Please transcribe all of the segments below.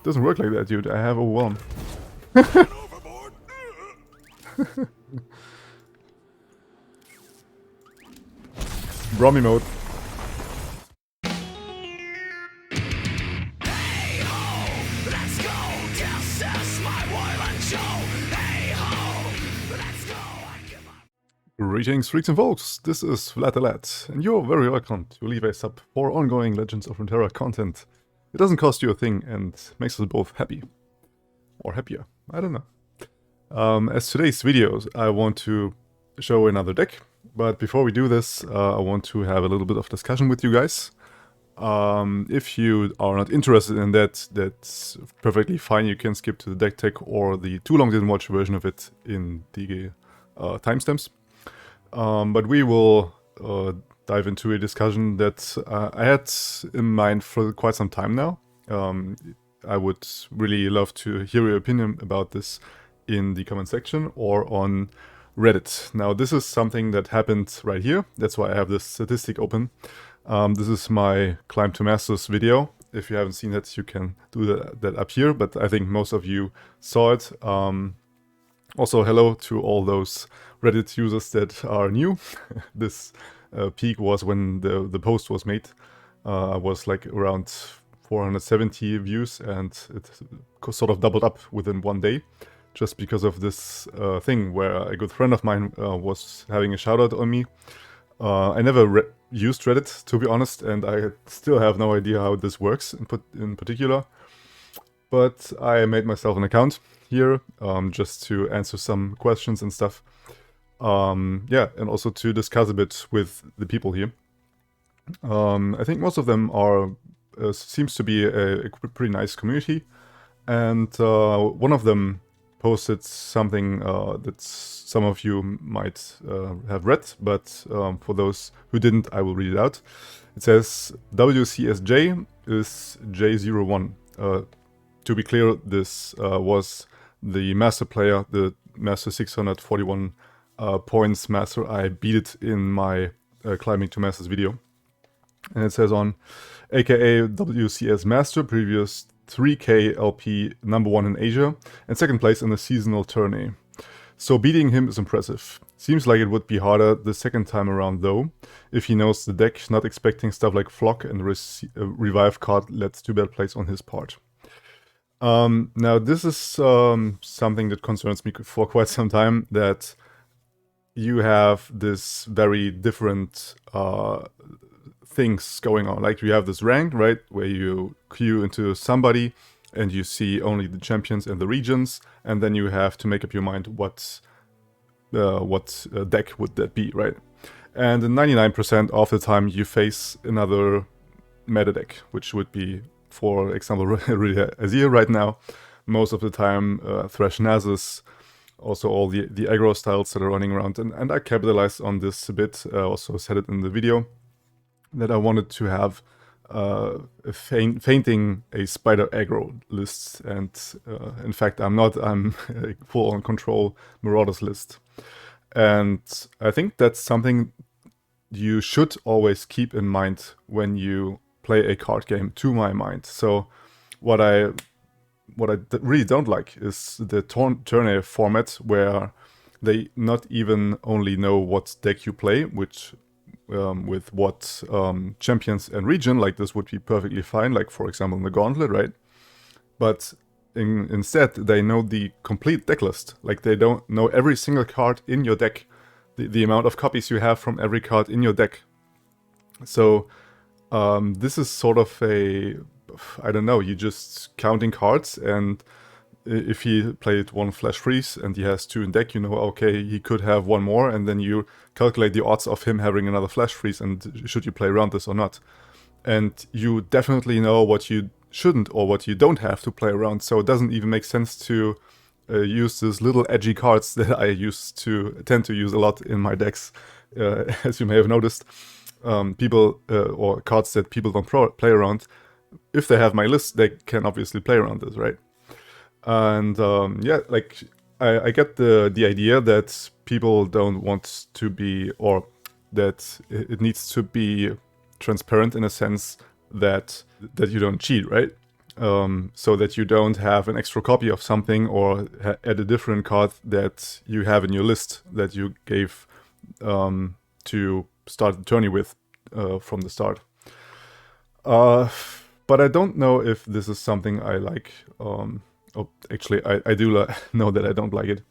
Doesn't work like that, dude. I have overwhelm. Braum mode. Greetings, freaks and folks, this is Vlad, and you're very welcome to leave a sub for ongoing Legends of Runeterra content. It doesn't cost you a thing and makes us both happy. Or happier, I don't know. As today's videos, I want to show another deck, but before we do this, I want to have a little bit of discussion with you guys. If you are not interested in that, that's perfectly fine, you can skip to the deck tech or the too long didn't watch version of it in the timestamps. But we will dive into a discussion that I had in mind for quite some time now. I would really love to hear your opinion about this in the comment section or on Reddit. Now, this is something that happened right here. That's why I have this statistic open. This is my Climb to Masters video. If you haven't seen it, you can do that up here, but I think most of you saw it. Also, hello to all those Reddit users that are new. This peak was when the post was made. Was like around 470 views, and it sort of doubled up within one day, just because of this thing where a good friend of mine was having a shout out on me. I never used Reddit, to be honest, and I still have no idea how this works in particular. But I made myself an account here just to answer some questions and stuff. Yeah, and also to discuss a bit with the people here. I think most of them are seems to be a pretty nice community, and one of them posted something that some of you might have read, but for those who didn't, I will read it out. It says WCSJ is J01. To be clear, this was the master player, the master 641 points master. I beat it in my Climbing to Masters video. And it says on aka WCS Master, previous 3K LP #1 in Asia, and second place in the seasonal tourney. So beating him is impressive. Seems like it would be harder the second time around though, if he knows the deck, not expecting stuff like FLUFT and Revive card lets to bad plays on his part. Now this is something that concerns me for quite some time, that you have this very different things going on. Like you have this rank, right, where you queue into somebody and you see only the champions and the regions, and then you have to make up your mind what deck would that be, right? And 99% of the time you face another meta deck, which would be, for example, Azir right now. Most of the time Thresh Nasus, also all the aggro styles that are running around, and I capitalized on this a bit. I also said it in the video that I wanted to have fainting a spider aggro list, and in fact I'm not, I'm a full-on control Marauders list. And I think that's something you should always keep in mind when you play a card game, to my mind. So what I really don't like is the tourney format, where they not even only know what deck you play, which with what champions and region, like this would be perfectly fine, like for example in the Gauntlet, right? But instead they know the complete deck list. Like they don't know every single card in your deck, the amount of copies you have from every card in your deck. So this is sort of a, I don't know, you just counting cards, and if he played one Flash Freeze and he has 2 in deck, you know, okay, he could have one more, and then you calculate the odds of him having another Flash Freeze, and should you play around this or not. And you definitely know what you shouldn't or what you don't have to play around, so it doesn't even make sense to use these little edgy cards that I tend to use a lot in my decks, as you may have noticed. People or cards that people don't play around, if they have my list, they can obviously play around this, right? And yeah, like I get the idea that people don't want to be, or that it needs to be transparent in a sense that you don't cheat, right? so that you don't have an extra copy of something or add a different card that you have in your list that you gave to start the tourney with from the start. But I don't know if this is something I like. Oh, actually, I do know that I don't like it.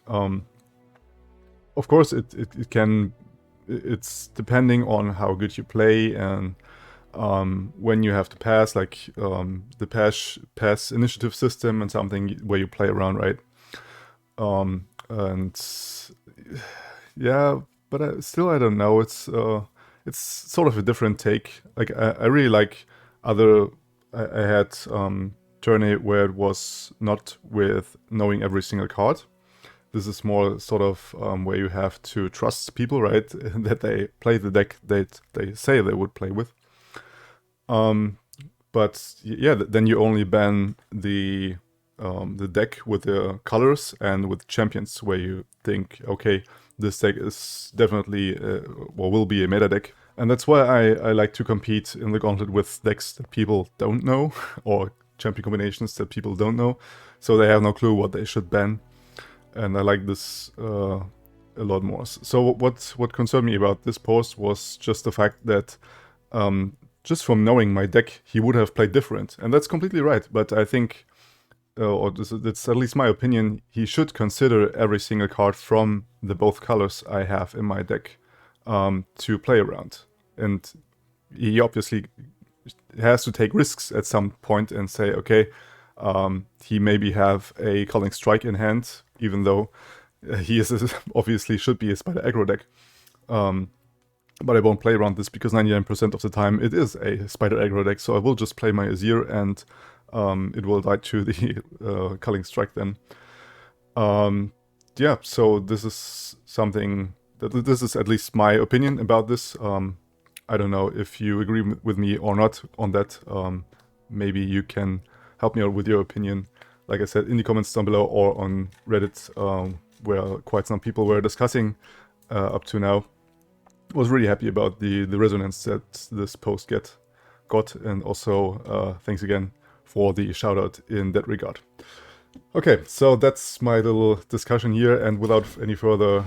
Of course, it can. It's depending on how good you play and when you have to pass, like the pass initiative system and something where you play around, right? And yeah, but still, I don't know. It's sort of a different take. Like I really like other. I had tourney where it was not with knowing every single card. This is more sort of where you have to trust people, right? That they play the deck that they say they would play with. But yeah, then you only ban the deck with the colors and with champions, where you think, okay, this deck is definitely or will be a meta deck. And that's why I like to compete in the gauntlet with decks that people don't know, or champion combinations that people don't know, so they have no clue what they should ban. And I like this a lot more. So what concerned me about this post was just the fact that just from knowing my deck, he would have played different. And that's completely right. But I think, or that's at least my opinion, he should consider every single card from the both colors I have in my deck to play around. And he obviously has to take risks at some point and say, okay, he maybe have a Calling Strike in hand, even though he is obviously should be a Spider Aggro deck. But I won't play around this because 99% of the time it is a Spider Aggro deck, so I will just play my Azir and it will die to the Culling Strike then. Yeah, so this is something, this is at least my opinion about this. I don't know if you agree with me or not on that. Maybe you can help me out with your opinion, like I said, in the comments down below or on Reddit, where quite some people were discussing up to now. Was really happy about the resonance that this post got, and also thanks again for the shout out in that regard. Okay, so that's my little discussion here, and without any further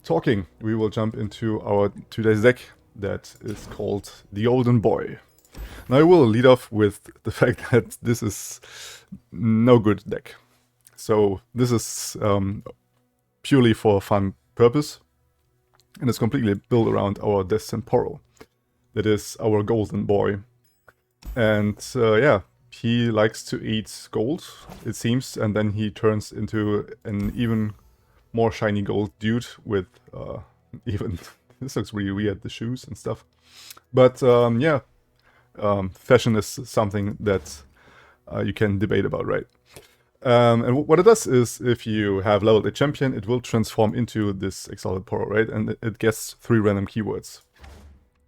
talking, we will jump into our today's deck that is called the Golden Boy. Now I will lead off with the fact that this is no good deck. So this is purely for fun purpose. And it's completely built around our Destined Poro. That is our golden boy. And yeah, he likes to eat gold, it seems, and then he turns into an even more shiny gold dude with even... this looks really weird, the shoes and stuff. But yeah, fashion is something that you can debate about, right? And what it does is, if you have leveled a champion, it will transform into this Exalted Poro, right? And it gets 3 random keywords.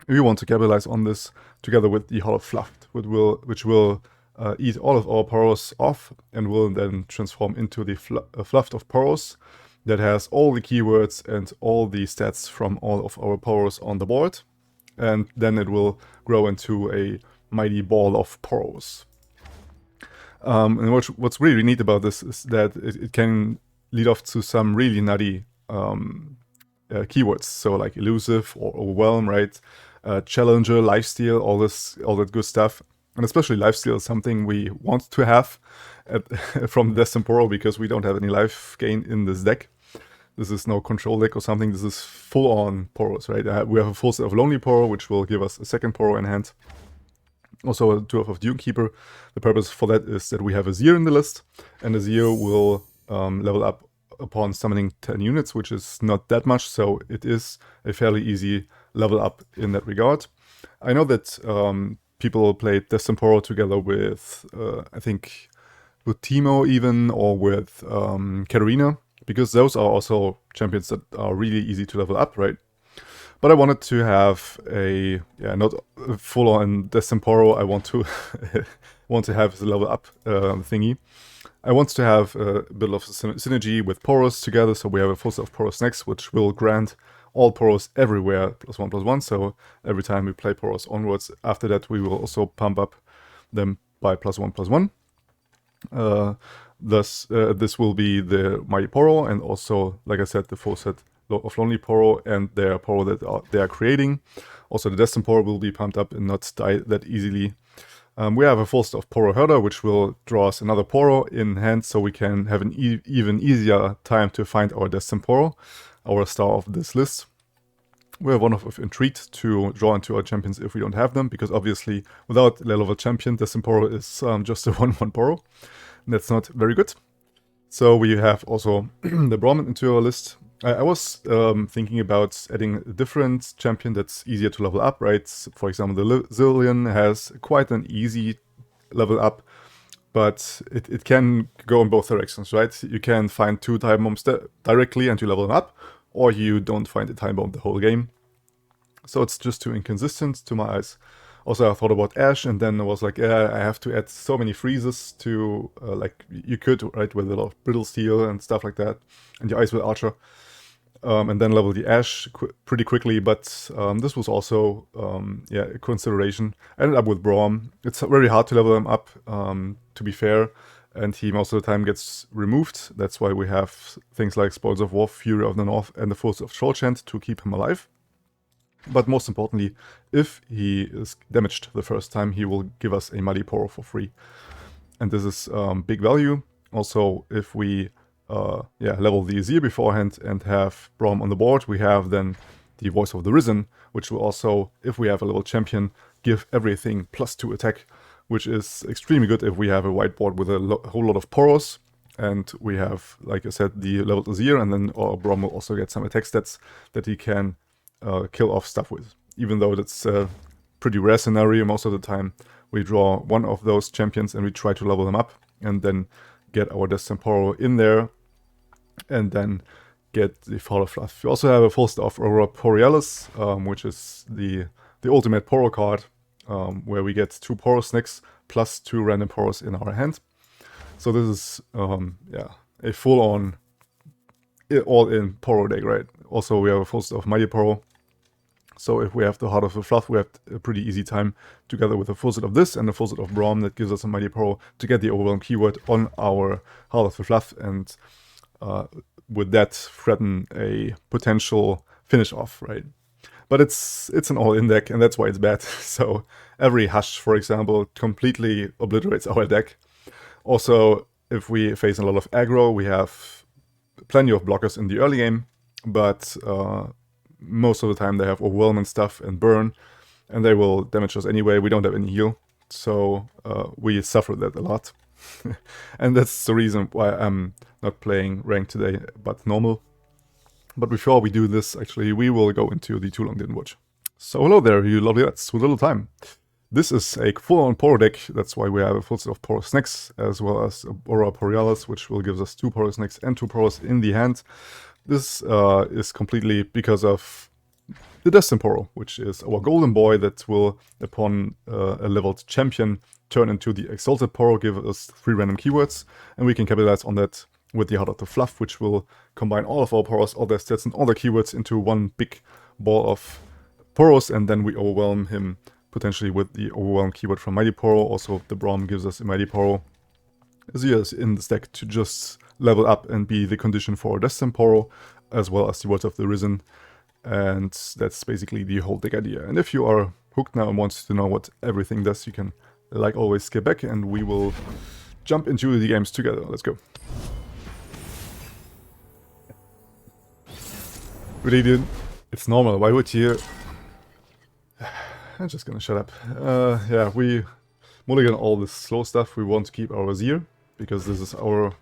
We want to capitalize on this together with the Hall of FLUFT, which will eat all of our Poros off and will then transform into the FLUFT of Poros that has all the keywords and all the stats from all of our Poros on the board. And then it will grow into a mighty ball of Poros. And what's really neat about this is that it can lead off to some really nutty keywords. So like elusive or overwhelm, right? Challenger, lifesteal, all that good stuff. And especially lifesteal is something we want to have from Destined Poro, because we don't have any life gain in this deck. This is no control deck or something. This is full-on Poros, right? We have a full set of Lonely Poro, which will give us a second Poro in hand. Also a Dwarf of Dunekeeper. The purpose for that is that we have Azir in the list, and Azir will level up upon summoning 10 units, which is not that much, so it is a fairly easy level up in that regard. I know that people played Destined Poro together with, I think, with Teemo even, or with Katarina, because those are also champions that are really easy to level up, right? But I wanted to have a, not full-on Destined Poro. I want to have the level up thingy. I want to have a bit of synergy with Poros together, so we have a full set of Poros next, which will grant all Poros everywhere +1/+1. So every time we play Poros onwards, after that we will also pump up them by +1/+1. Thus, this will be the Mighty Poro, and also, like I said, the full set of Lonely Poro and their Poro that they are creating. Also, the Destined Poro will be pumped up and not die that easily. We have a full set of Poro Herder, which will draw us another Poro in hand, so we can have an even easier time to find our Destined Poro, our star of this list. We have one of Intrigued to draw into our champions if we don't have them, because obviously without a level champion, Destined Poro is just a 1/1 Poro. That's not very good. So we have also the Braum into our list. I was thinking about adding a different champion that's easier to level up, right? For example, the Zillion has quite an easy level up, but it can go in both directions, right? You can find 2 time bombs directly and you level them up, or you don't find a time bomb the whole game. So it's just too inconsistent to my eyes. Also, I thought about Ash, and then I was like, yeah, I have to add so many freezes to, like, you could, right, with a lot of Brittle Steel and stuff like that, and your Ice with Archer, and then level the Ash pretty quickly, but this was also, yeah, a consideration. I ended up with Braum. It's very hard to level him up, to be fair, and he most of the time gets removed. That's why we have things like Spoils of War, Fury of the North, and the Force of Trollchant to keep him alive. But most importantly, if he is damaged the first time, he will give us a Mighty Poro for free. And this is big value. Also, if we yeah, level the Azir beforehand and have Braum on the board, we have then the Voice of the Risen, which will also, if we have a level champion, give everything +2 attack, which is extremely good if we have a whiteboard with a whole lot of Poros. And we have, like I said, the leveled Azir, and then our Braum will also get some attack stats that he can kill off stuff with. Even though that's a pretty rare scenario, most of the time we draw one of those champions and we try to level them up and then get our Destined Poro in there and then get the Fall of Fluff. We also have a full set of Aurora Borealis, which is the ultimate Poro card, where we get 2 Poro Snakes plus 2 random Poros in our hand. So this is yeah, a full-on all-in Poro deck, right? Also, we have a full set of Mighty Poro. So if we have the Heart of the Fluff, we have a pretty easy time together with a full set of this and a full set of Braum that gives us a Mighty Poro to get the Overwhelm keyword on our Heart of the Fluff, and with that threaten a potential finish off, right? But it's an all-in deck, and that's why it's bad. So every Hush, for example, completely obliterates our deck. Also, if we face a lot of aggro, we have plenty of blockers in the early game, but most of the time they have Overwhelm and stuff and Burn, and they will damage us anyway. We don't have any heal, so we suffer that a lot. And that's the reason why I'm not playing ranked today, but normal. But before we do this, actually, we will go into the Too Long Didn't Watch. So hello there, you lovely lads with little time. This is a full-on Poro deck, that's why we have a full set of Poro Snakes, as well as Aurora Borealis, which will give us 2 Poro Snakes and 2 Poros in the hand. This is completely because of the Destined Poro, which is our golden boy that will, upon a leveled champion, turn into the Exalted Poro, give us 3 random keywords, and we can capitalize on that with the Heart of the Fluff, which will combine all of our Poros, all their stats, and all their keywords into one big ball of Poros, and then we overwhelm him potentially with the Overwhelm keyword from Mighty Poro. Also, the Braum gives us a Mighty Poro. Azir is in this deck to just level up and be the condition for Destined Poro, as well as the Words of the Risen. And that's basically the whole deck idea. And if you are hooked now and want to know what everything does, you can, like always, skip back and we will jump into the games together. Let's go. Really, dude, it's normal. Why would you... I'm just gonna shut up. Yeah, we mulligan all this slow stuff. We want to keep our Azir, because this is our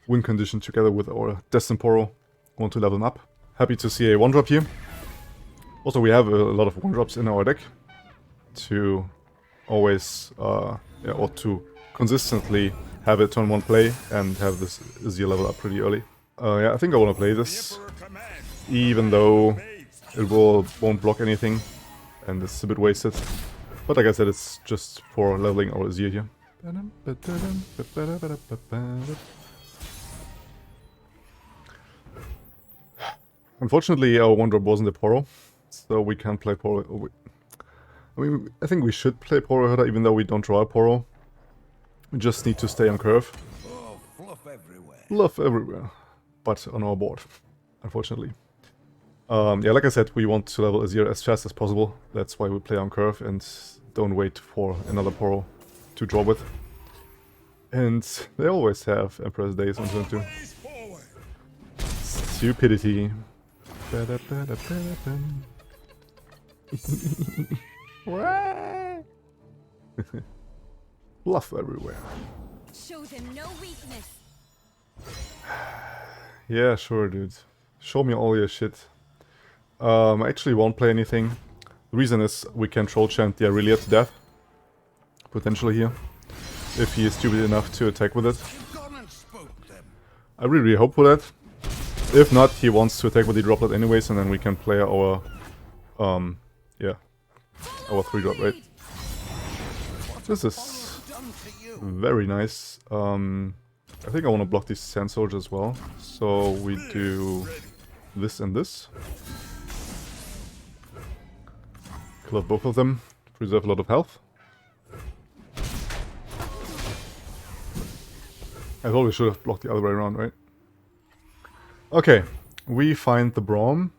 win condition together with our Destined Poro. Want to level them up. Happy to see a 1-drop here. Also, we have a lot of 1-drops in our deck to always, yeah, or to consistently have a turn 1 play and have this Azir level up pretty early. Yeah, I think I want to play this, even though it won't block anything. And it's a bit wasted. But like I said, it's just for leveling our Azir here. Unfortunately, our 1-drop wasn't a Poro, so we can't play Poro. I mean, I think we should play Poro Herder, even though we don't draw a Poro. We just need to stay on curve. Oh, fluff everywhere. Fluff everywhere. But on our board, unfortunately. Yeah, like I said, we want to level Azir as fast as possible. That's why we play on curve and don't wait for another Poro to draw with. And they always have Emperor's Days on turn 2. Stupidity. Fluff everywhere. Show them no weakness. Yeah, sure, dude. Show me all your shit. I actually won't play anything. The reason is we can troll chant the Aurelia to death. Potentially here. If he is stupid enough to attack with it. I really hope for that. If not, he wants to attack with the droplet anyways, and then we can play our, yeah, our 3-drop, right? This is very nice. I think I want to block these Sand Soldiers as well. So we do this and this. Kill off both of them. Preserve a lot of health. I probably should have blocked the other way around, right? Okay, we find the Braum.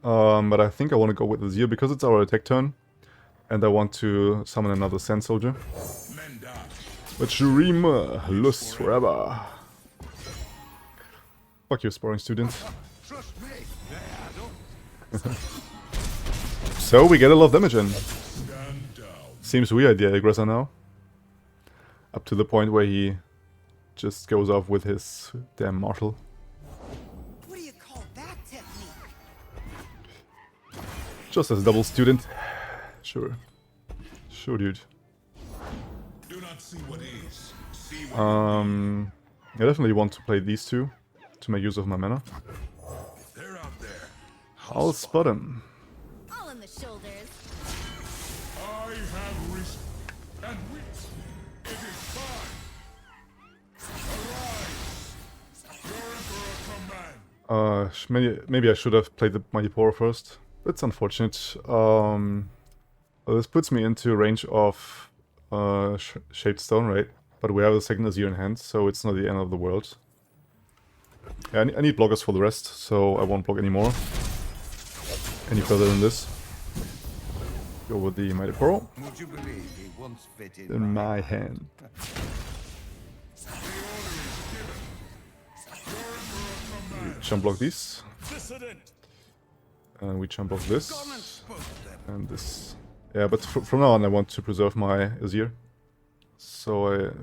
But I think I want to go with the Azir because it's our attack turn. And I want to summon another Sand Soldier. But Shurima lives forever. Fuck you, sparring student. So we get a lot of damage in. Seems weird, the aggressor now. Up to the point where he just goes off with his damn marshal. What do you call that technique? Just as a double student. Sure. Sure, dude. Do not see what is. See what I definitely want to play these two to make use of my mana. they're out there. I'll spot him. All in the shoulders. I have risk and wit. It is fine. Arise. Your emperor command. Maybe I should have played the Mighty Poro first. That's unfortunate. This puts me into range of Shaped Stone, right? But we have a second Azir in hand, so it's not the end of the world. Yeah, I need blockers for the rest, so I won't block anymore. Any further than this. Go with the Mighty Poro. Would you believe he once fitted In my hand. We jump block these. And we jump block this. And this. Yeah, but from now on I want to preserve my Azir. So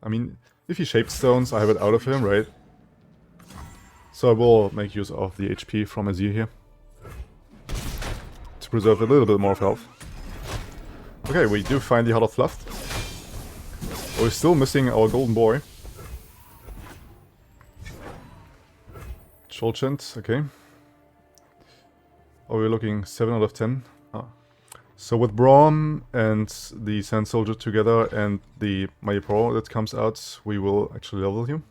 I mean, if he Shaped Stones, I have it out of him, right? So I will make use of the HP from Azir here. To preserve a little bit more of health. Okay, we do find the Heart of Fluff. We're still missing our golden boy. Cholchant, okay. Oh, we're looking 7 out of 10. Ah. So with Braum and the Sand Soldier together and the Mighty Poro that comes out, we will actually level him.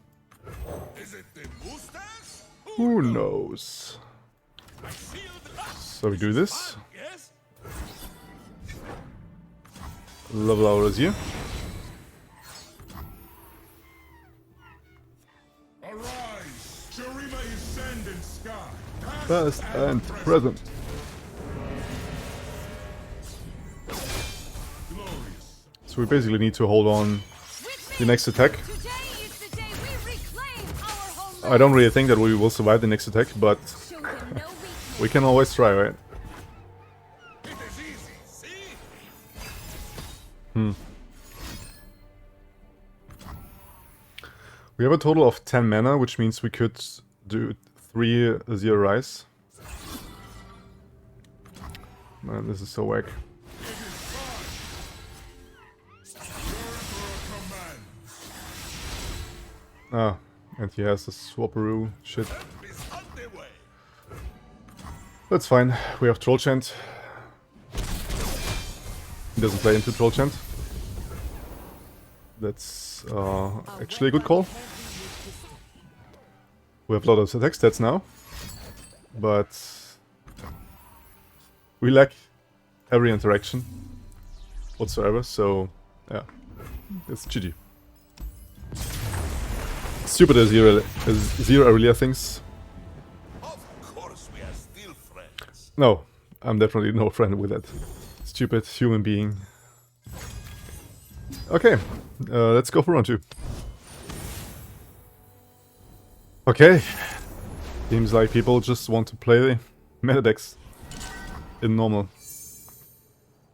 Is it the mustache? Who knows? So we do this. Yes? Level our Azir. Arise. Shurima is sand and sky. Past and present. Glorious. So we basically need to hold on the next attack. Today is the day we reclaim our homeland. I don't really think that we will survive the next attack, but Show them no weakness. we can always try, right? It is easy. See? We have a total of 10 mana, which means we could do 3 Azir Rise. Man, this is so whack. Ah, and he has the Swapperoo shit. Is on the way. That's fine, we have Troll Chant. He doesn't play into Troll Chant. That's actually a good call. We have a lot of attack stats now, but we lack every interaction whatsoever, so yeah. It's GG. Stupid as Azir Aurelia thinks. Of course we are still friends. No, I'm definitely no friend with that stupid human being. Okay, let's go for round 2. Okay, seems like people just want to play meta decks in normal.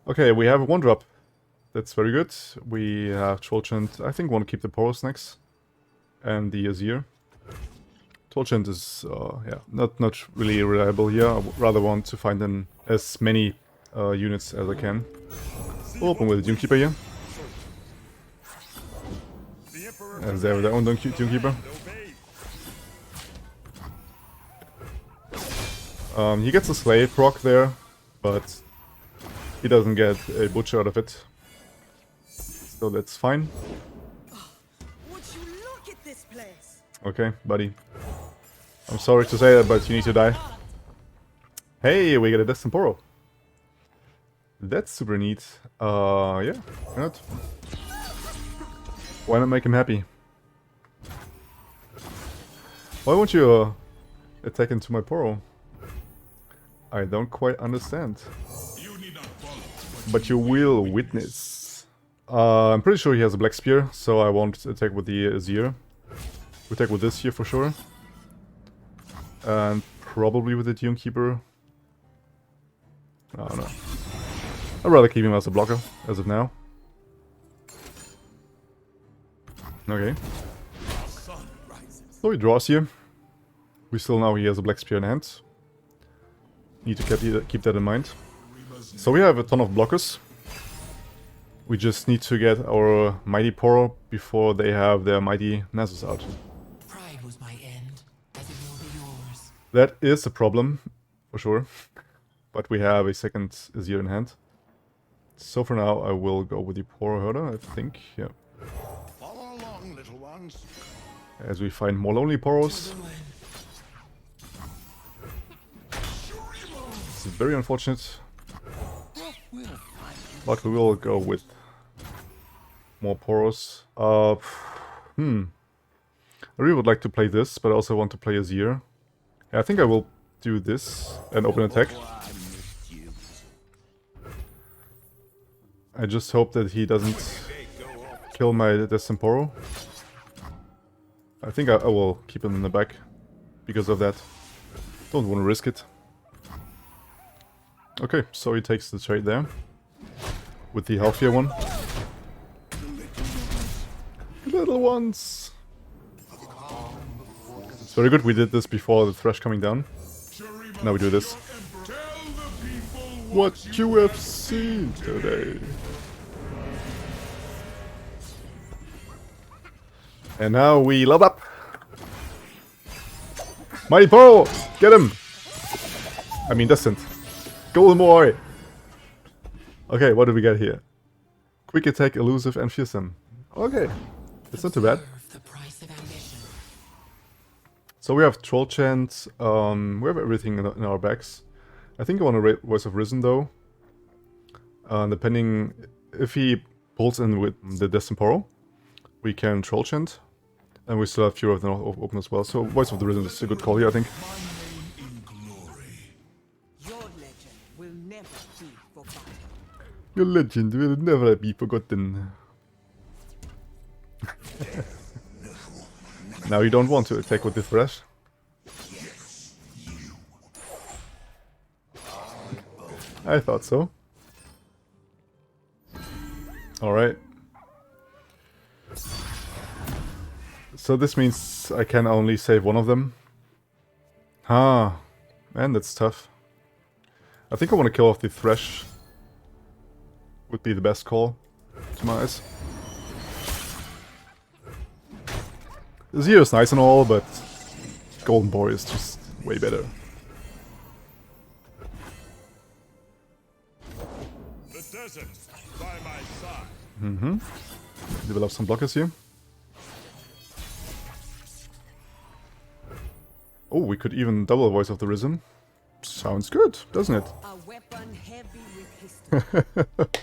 Okay, we have 1 drop. That's very good. We have Trollchant. I think want to keep the Poros next. And the Azir. Trollchant is, yeah, not really reliable here. I would rather want to find in as many units as I can. Open with Dunekeeper here. As they have their own Dunekeeper. He gets a Slay proc there, but he doesn't get a Butcher out of it. So that's fine. Would you look at this place? Okay, buddy. I'm sorry to say that, but you need to die. Hey, we get a Destined Poro. That's super neat. Yeah, why not? Why not make him happy? Why won't you attack into my Poro? I don't quite understand. You need not follow, But you will witness. I'm pretty sure he has a Black Spear, so I won't attack with the Azir. We attack with this here for sure. And probably with the Dunekeeper. I don't know. I'd rather keep him as a blocker, as of now. Okay. sun rises. So he draws here. We still know he has a Black Spear in hand. Need to keep that in mind. So we have a ton of blockers. We just need to get our Mighty Poro before they have their Mighty Nasus out. Pride was my end, as it will be yours. That is a problem, for sure. But we have a second Azir in hand. So for now, I will go with the Poro Herder, I think. Yeah. Follow along, little ones. As we find more lonely Poros. It's very unfortunate. But we will go with more Poros. I really would like to play this, but I also want to play Azir. Yeah, I think I will do this and open attack. Oh, I missed you. I just hope that he doesn't kill my Destined Poro. I think I will keep him in the back because of that. Don't want to risk it. Okay, so he takes the trade there. With the healthier one. Little ones! It's very good we did this before the Thresh coming down. Shurima, Now we do this. tell the people What you have seen today. And now we level up. Mighty Poro! Get him! I mean, Destined. Golden Boy! Okay, what do we get here? Quick attack, elusive, and fearsome. Okay, it's not too bad. Observe the price of ambition. So we have Troll Chant, we have everything in our backs. I think I want to Voice of Risen though. Depending if he pulls in with the Destined Poro, we can Troll Chant. And we still have Fury of the North open as well, so Voice of the Risen is a good call here, I think. my name in glory. Your legend will never be forgotten. Your legend will never be forgotten. Now you don't want to attack with the Thresh. I thought so. Alright. So this means I can only save one of them. Ah, man, that's tough. I think I want to kill off the Thresh. Would be the best call, to my eyes. Azir is nice and all, but Golden Boy is just way better. The desert by my side. Mm-hmm. Develop some blockers here. Oh, we could even double Voice of the Risen. Sounds good, doesn't it? A weapon heavy with history.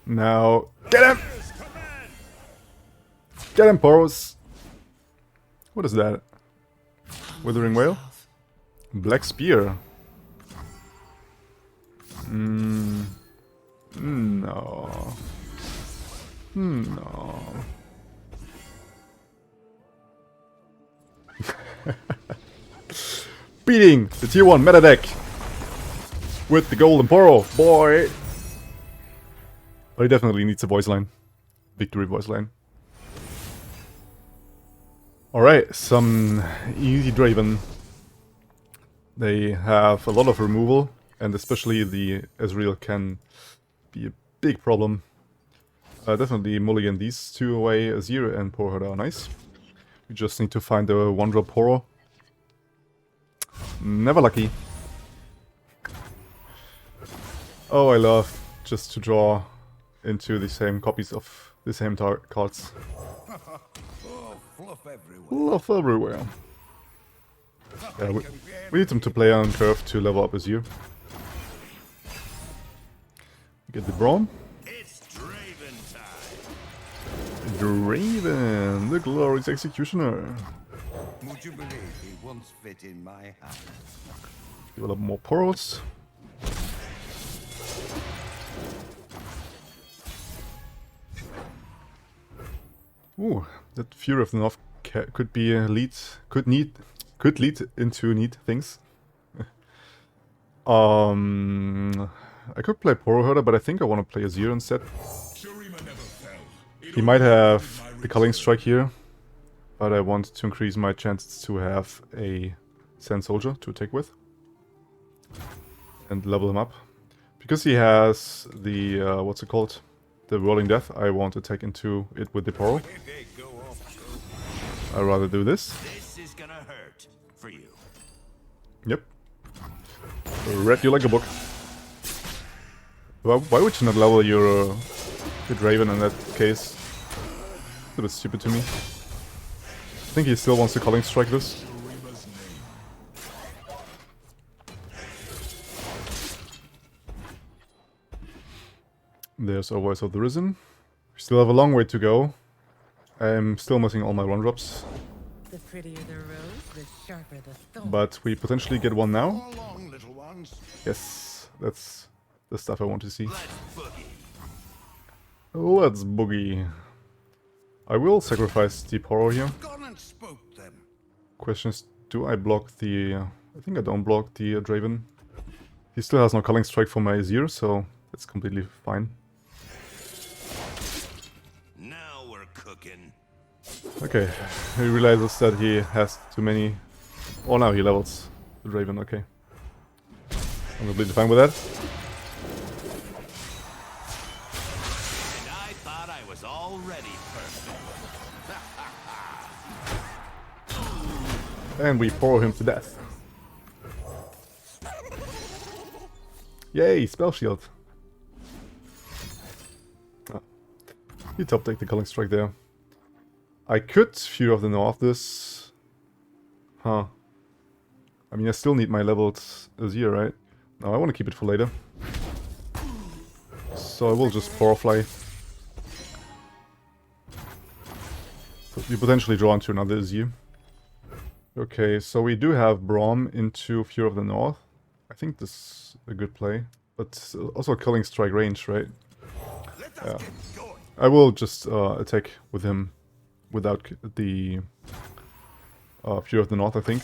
Now, get him! Get him, Poros! What is that? Withering Whale? Black Spear. No. No. Beating the tier 1 meta deck with the golden Poro, boy! But he definitely needs a voice line. Victory voice line. Alright, some easy Draven. They have a lot of removal, and especially the Ezreal can be a big problem. Definitely mulligan these two away. Azir and Poro are nice. We just need to find a 1-drop Poro. Never lucky. Oh, I love just to draw into the same copies of the same cards. Oh, fluff everywhere. Fluff everywhere. Yeah, we need them to play on curve to level up Azir. Get the Braum. It's Draven time. Draven, the glorious executioner. Would you believe he once fit in my hand? Develop more Poros. Ooh, that Fury of the North could be a lead, could lead into neat things. I could play Poro Herder, but I think I want to play Azir instead. Shurima never fell. It He might only have happened in my the Culling return. Strike here, but I want to increase my chances to have a Sand Soldier to attack with and level him up. Because he has the, what's it called? The Rolling Death, I want to attack into it with the Poro. Hey, go off. I'd rather do this. This is gonna hurt for you. Yep. Read you like a book. Why would you not level your Draven in that case? A bit stupid to me. I think he still wants to Culling Strike this. Shurima's name. There's our Voice of the Risen. We still have a long way to go. I'm still missing all my 1-drops. The prettier the rose, the sharper the thorn. But we potentially get one now. Come along, little ones. Yes, that's the stuff I want to see. Let's boogie. Let's boogie. I will sacrifice the Poro here. Gone and spoke them. Question is, do I block the... I think I don't block the Draven. He still has no Culling Strike for my Azir, so that's completely fine. Now we're cooking. Okay, he realizes that he has too many... Oh, now he levels the Draven, okay. I'm completely fine with that. And I thought I was already perfect. And we Poro him to death. Yay, Spell Shield. Oh. He top deck the Culling Strike there. I could Fury of the North this. Huh. I mean, I still need my leveled Azir, right? No, I want to keep it for later. So I will just Poro Fly. You potentially draw into another Azir. Okay, so we do have Braum into Fury of the North. I think this is a good play. But also Culling Strike range, right? Yeah. I will just attack with him without the Fury of the North, I think.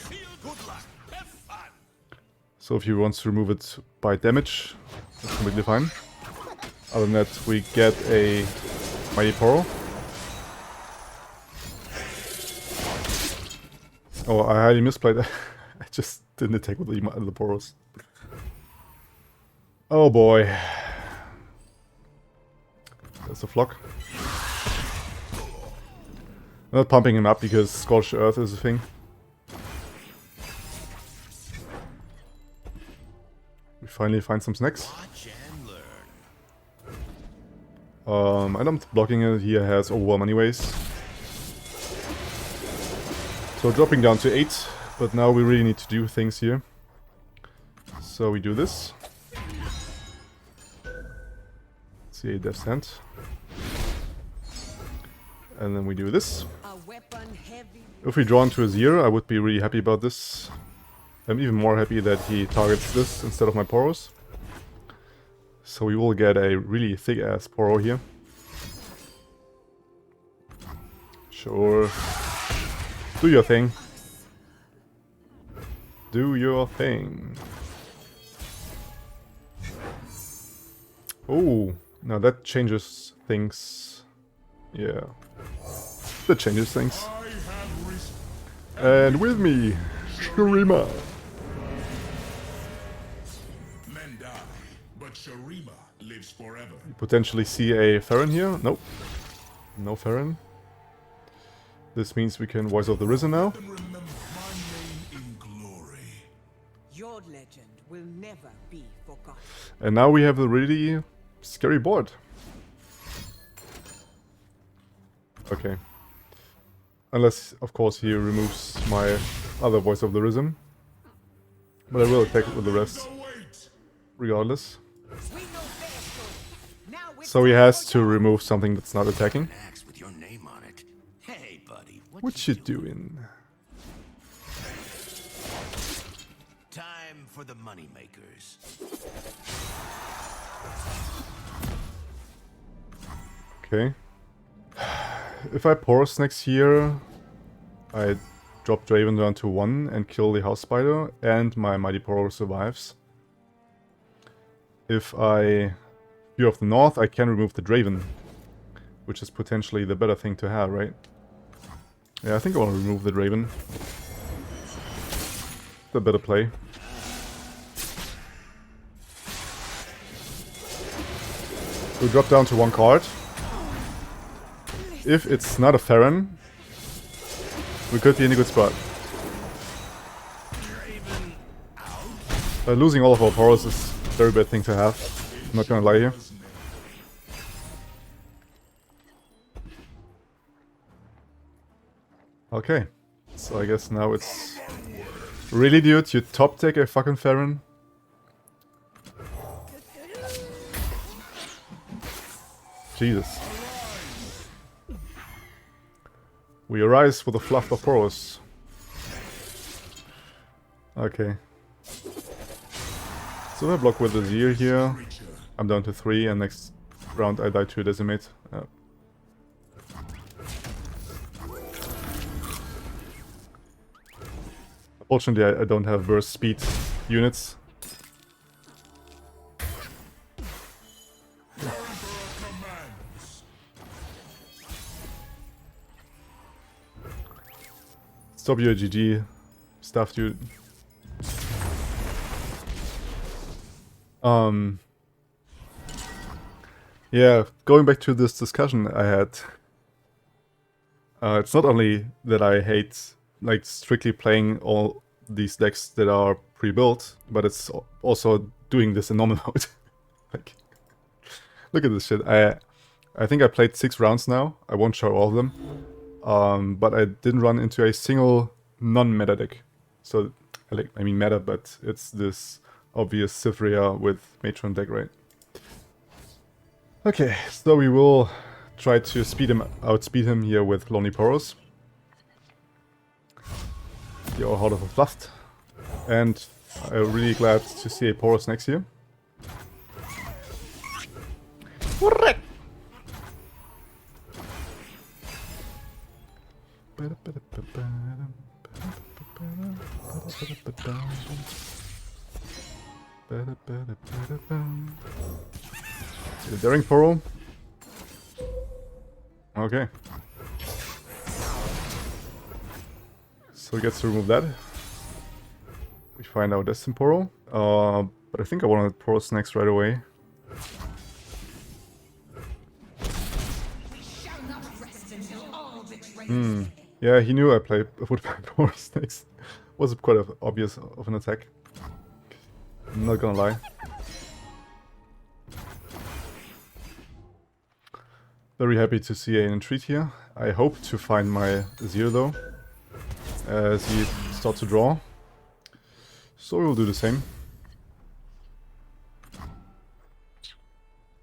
So if he wants to remove it by damage, that's completely fine. Other than that, we get a Mighty Poro. Oh, I highly misplayed that. I just didn't attack with the Poros. Oh boy. There's a flock. I'm not pumping him up because Scorched Earth is a thing. We finally find some snacks. Watch and learn. I don't blocking it, he has overwhelm anyways. So dropping down to 8, but now we really need to do things here. So we do this. See a Death's Hand. And then we do this. A weapon heavy. If we draw into Azir, I would be really happy about this. I'm even more happy that he targets this instead of my Poros. So we will get a really thick-ass Poro here. Sure. Do your thing. Do your thing. Oh, now that changes things. Yeah. That changes things. I have risked. And with me, Shurima. Men die, but Shurima lives forever. Potentially see a Farron here. Nope. No Farron. This means we can Voice of the Risen now. And remember my name in glory. Your legend will never be forgotten. And now we have a really scary board. Okay. Unless, of course, he removes my other Voice of the Risen. But I will attack with the rest, So wait. regardless. We know their story. Now it's So he time has for to yours. remove something that's not attacking. Axe with your name on it. Hey, buddy, What you doing? Time for the moneymakers. Okay. If I Poros next here, I drop Draven down to 1 and kill the House Spider, and my Mighty Poro survives. If I Fear of the North, I can remove the Draven, which is potentially the better thing to have, right? Yeah, I think I want to remove the Draven. The better play. We drop down to 1 card. If it's not a Farron, we could be in a good spot. Losing all of our powers is a very bad thing to have. I'm not gonna lie here. Okay, so I guess now it's... Really, dude? You top take a fucking Farron? Jesus. We arise with a fluff of Poros. Okay. So I block with Azir here. I'm down to 3, and next round I die to a Decimate. Unfortunately, I don't have burst speed units. Stop your GG stuff, dude. Yeah, going back to this discussion I had. It's not only that I hate, like, strictly playing all these decks that are pre-built, but it's also doing this in normal mode. Like, look at this shit. I think I played 6 rounds now. I won't show all of them. But I didn't run into a single non-meta deck. So, I mean meta, but it's this obvious Cytheria with Matron deck, right? Okay, so we will try to outspeed him here with Lonely Poros. You're out of a FLUFT. And I'm really glad to see a Poros next year. The Daring Poro. Okay. So he gets to remove that. We find our Destined Poro. But I think I want to Poros next right away. Yeah, he knew I would play Poros next. Was quite obvious of an attack. I'm not gonna lie. Very happy to see an entreat here. I hope to find my Azir though, as he starts to draw. So we'll do the same.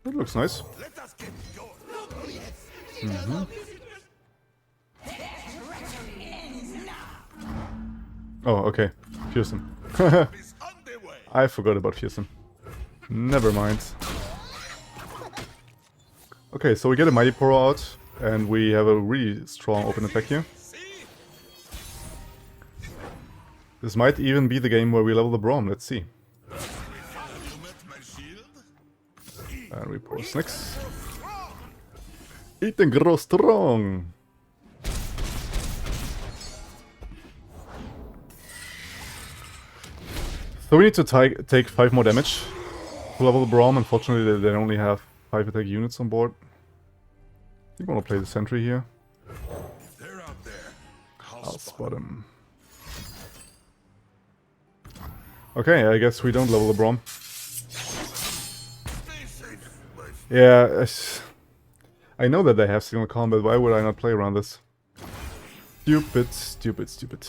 That looks nice. Let us get going. Oh, okay. Fearsome. Is underway. I forgot about Fearsome. Never mind. Okay, so we get a Mighty Poro out, and we have a really strong open attack here. See? This might even be the game where we level the Braum, let's see. You met my shield? And we pour Snicks. Eat and grow strong! So we need to take 5 more damage to level the Braum. Unfortunately, they only have 5 attack units on board. I think I want to play the sentry here. If they're out there, I'll spot him. Okay, I guess we don't level the Braum. stay safe, my friend. Yeah, I know that they have single combat. Why would I not play around this? Stupid, stupid, stupid.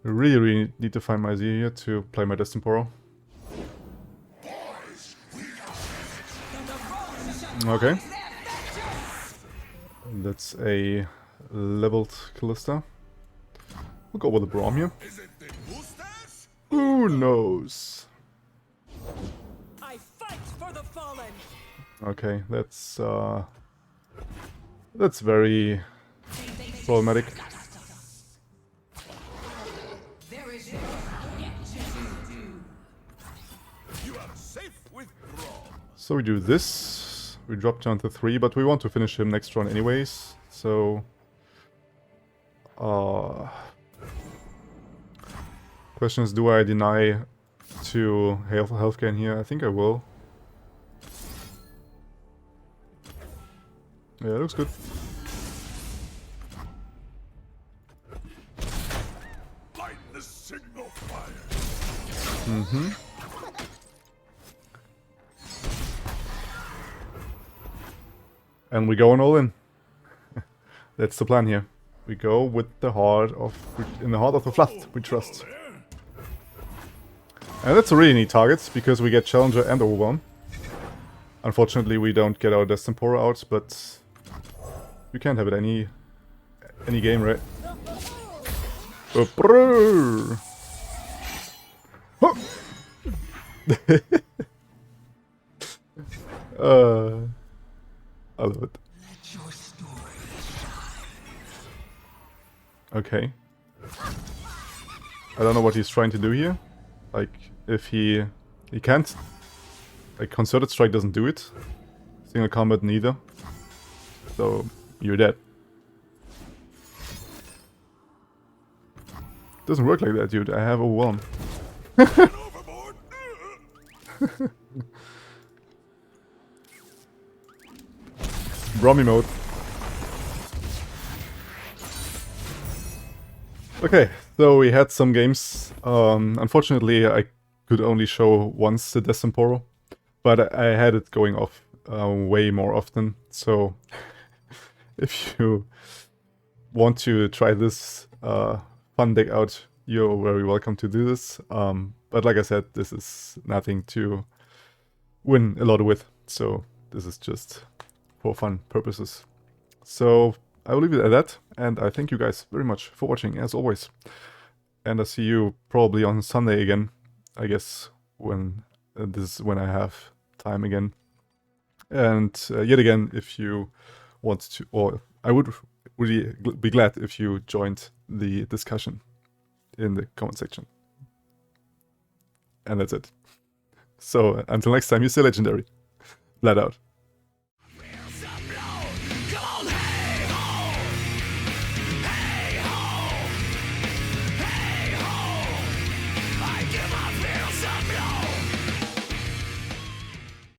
I really need to find my Azir here to play my Destined Poro. Okay. That's a leveled Callista. We'll go with the Braum here. Is it the boosters? Who knows? I fight for the fallen. Okay, that's very problematic. You are safe with Braum. So we do this. We drop down to 3, but we want to finish him next run anyways. So, question is, do I deny to health gain here? I think I will. Yeah, it looks good. Light the signal fire. And we going all in. That's the plan here. We go with the heart of in the heart of the FLUFT, we trust. And that's a really neat target because we get Challenger and Overwhelm. Unfortunately, we don't get our Destined Poro out, but you can't have it any game, right? I love it. Okay. I don't know what he's trying to do here. Like, if he can't. Like, Concerted Strike doesn't do it. Single combat neither. So, you're dead. Doesn't work like that, dude. I have Overwhelm. Overboard. Brommy mode. Okay, so we had some games. Unfortunately, I could only show once the Destined Poro, but I had it going off way more often. So if you want to try this fun deck out, you're very welcome to do this. But like I said, this is nothing to win a lot with. So this is just for fun purposes. So I will leave it at that, and I thank you guys very much for watching, as always. And I'll see you probably on Sunday again, I guess, when this is when I have time again. And yet again, if you want to, or I would really be glad if you joined the discussion in the comment section. And that's it. So until next time, you stay legendary. Vlad out.